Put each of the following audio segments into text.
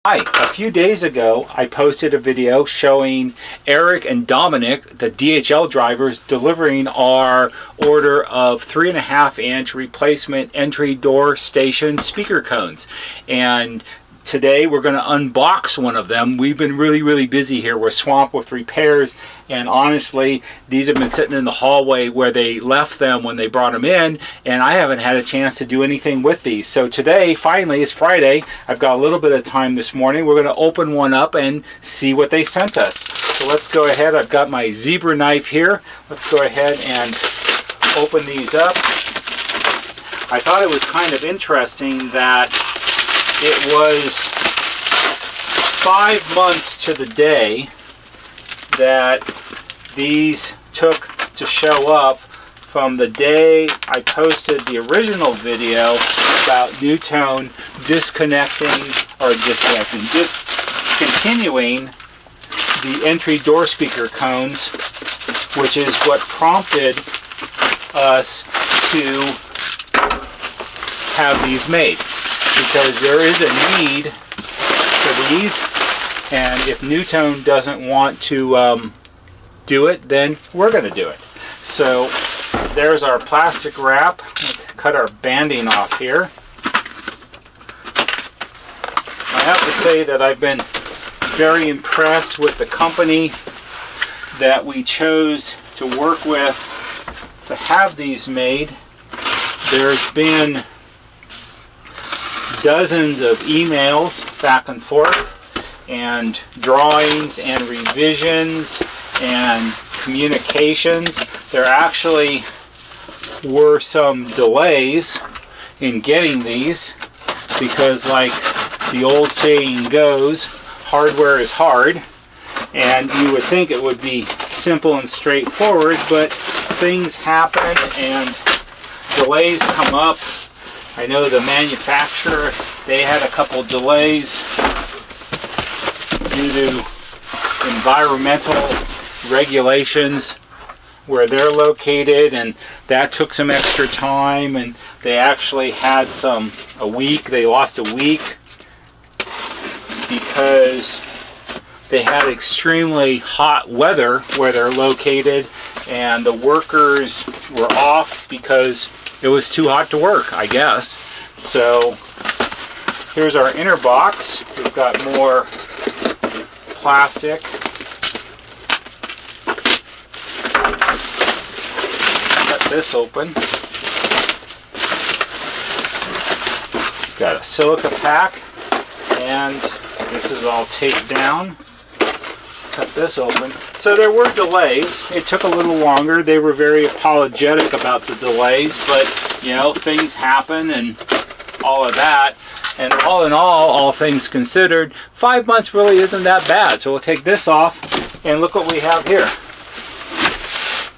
Hi, a few days ago I posted a video showing Eric and Dominic, the DHL drivers, delivering our order of 3.5-inch replacement entry door station speaker cones. And today we're going to unbox one of them. We've been really busy here. We're swamped with repairs, and honestly these have been sitting in the hallway where they left them when they brought them in, and I haven't had a chance to do anything with these. So today, finally, is Friday. I've got a little bit of time this morning. We're going to open one up and see what they sent us. So let's go ahead. I've got my zebra knife here. Let's go ahead and open these up. I thought it was kind of interesting that it was 5 months to the day that these took to show up from the day I posted the original video about NuTone discontinuing the entry door speaker cones, which is what prompted us to have these made. Because there is a need for these, and if NuTone doesn't want to do it, then we're going to do it. So there's our plastic wrap. Let's cut our banding off here. I have to say that I've been very impressed with the company that we chose to work with to have these made. There's been dozens of emails back and forth, and drawings and revisions and communications. There actually were some delays in getting these because, like the old saying goes, hardware is hard, and you would think it would be simple and straightforward, but things happen and delays come up. I know the manufacturer, they had a couple delays due to environmental regulations where they're located, and that took some extra time, and they actually had a week, they lost a week because they had extremely hot weather where they're located, and the workers were off because it was too hot to work, I guess. So here's our inner box. We've got more plastic. Cut this open. Got a silica pack, and this is all taped down. Cut this open. So there were delays. It took a little longer. They were very apologetic about the delays, but you know, things happen and all of that. And all in all things considered, 5 months really isn't that bad. So we'll take this off, and look what we have here.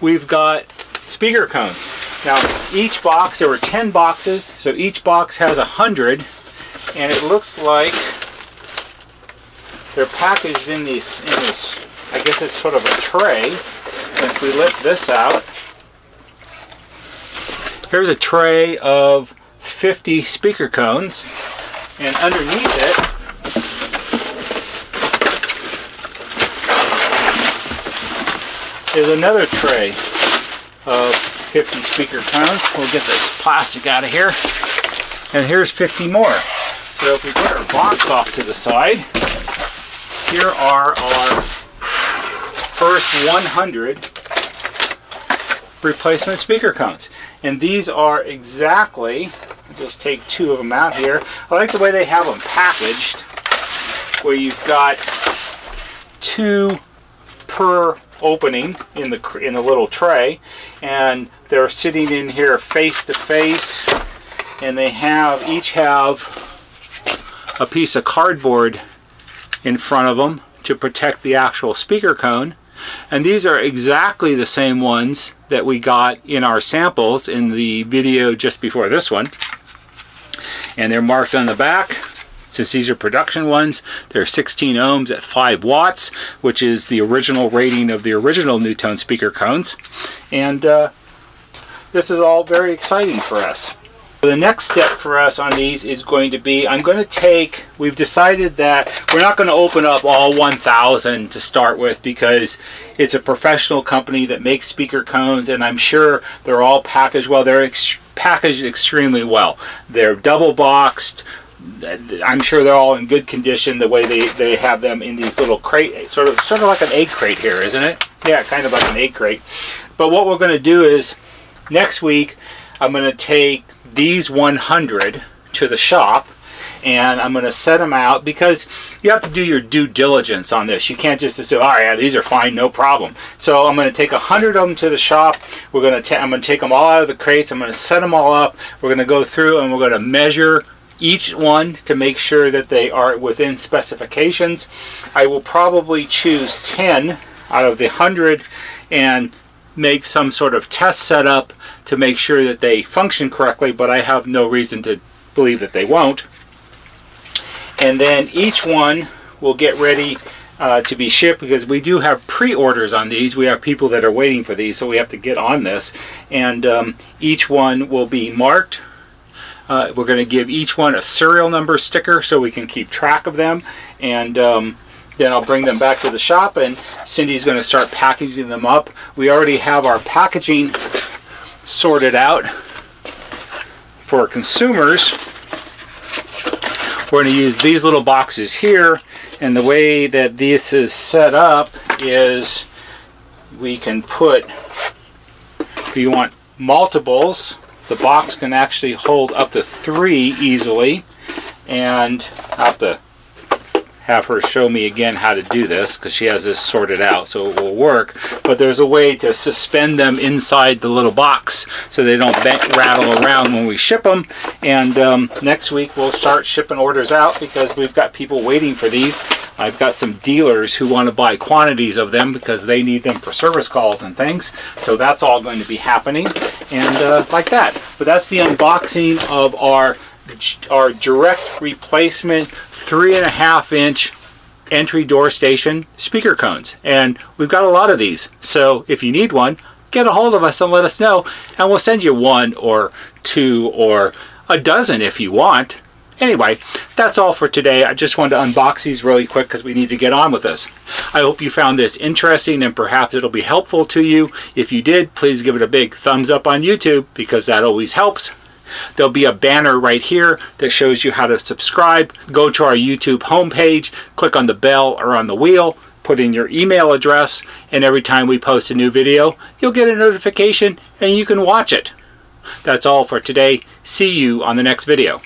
We've got speaker cones. Now each box, there were 10 boxes, so each box has 100, and it looks like they're packaged in this, I guess it's sort of a tray. And if we lift this out, here's a tray of 50 speaker cones, and underneath it is another tray of 50 speaker cones. We'll get this plastic out of here, and here's 50 more. So if we put our box off to the side, here are our first 100 replacement speaker cones. And these are exactly, I'll just take 2 of them out here. I like the way they have them packaged, where you've got 2 per opening in the little tray, and they're sitting in here face to face, and they each have a piece of cardboard in front of them to protect the actual speaker cone. And these are exactly the same ones that we got in our samples in the video just before this one. And they're marked on the back. Since these are production ones, they're 16 ohms at 5 watts, which is the original rating of the original NuTone speaker cones. And this is all very exciting for us. The next step for us on these is going to be, we've decided that we're not going to open up all 1,000 to start with, because it's a professional company that makes speaker cones, and I'm sure they're all packaged well. They're packaged extremely well. They're double boxed. I'm sure they're all in good condition the way they have them in these little crate, sort of like an egg crate here, isn't it? Yeah, kind of like an egg crate. But what we're going to do is, next week, I'm going to take these 100 to the shop, and I'm going to set them out, because you have to do your due diligence on this. You can't just assume, oh yeah, these are fine, no problem. So I'm going to take 100 of them to the shop. I'm going to take them all out of the crates. I'm going to set them all up. We're going to go through and we're going to measure each one to make sure that they are within specifications. I will probably choose 10 out of the 100 and make some sort of test setup to make sure that they function correctly, but I have no reason to believe that they won't. And then each one will get ready to be shipped, because we do have pre-orders on these. We have people that are waiting for these, so we have to get on this. And each one will be marked. We're going to give each one a serial number sticker so we can keep track of them. And then I'll bring them back to the shop, and Cindy's going to start packaging them up. We already have our packaging sorted out for consumers. We're going to use these little boxes here, and the way that this is set up is we can put, if you want multiples, the box can actually hold up to 3 easily, and I'll have to have her show me again how to do this, because she has this sorted out so it will work. But there's a way to suspend them inside the little box so they don't rattle around when we ship them. And next week we'll start shipping orders out, because we've got people waiting for these. I've got some dealers who want to buy quantities of them because they need them for service calls and things. So that's all going to be happening, and like that. But that's the unboxing of our direct replacement 3.5-inch entry door station speaker cones, and we've got a lot of these. So if you need one, get a hold of us and let us know, and we'll send you 1 or 2 or a dozen if you want. Anyway, that's all for today. I just wanted to unbox these really quick because we need to get on with this. I hope you found this interesting, and perhaps it'll be helpful to you. If you did, please give it a big thumbs up on YouTube, because that always helps. There'll be a banner right here that shows you how to subscribe. Go to our YouTube homepage, click on the bell or on the wheel, put in your email address, and every time we post a new video, you'll get a notification and you can watch it. That's all for today. See you on the next video.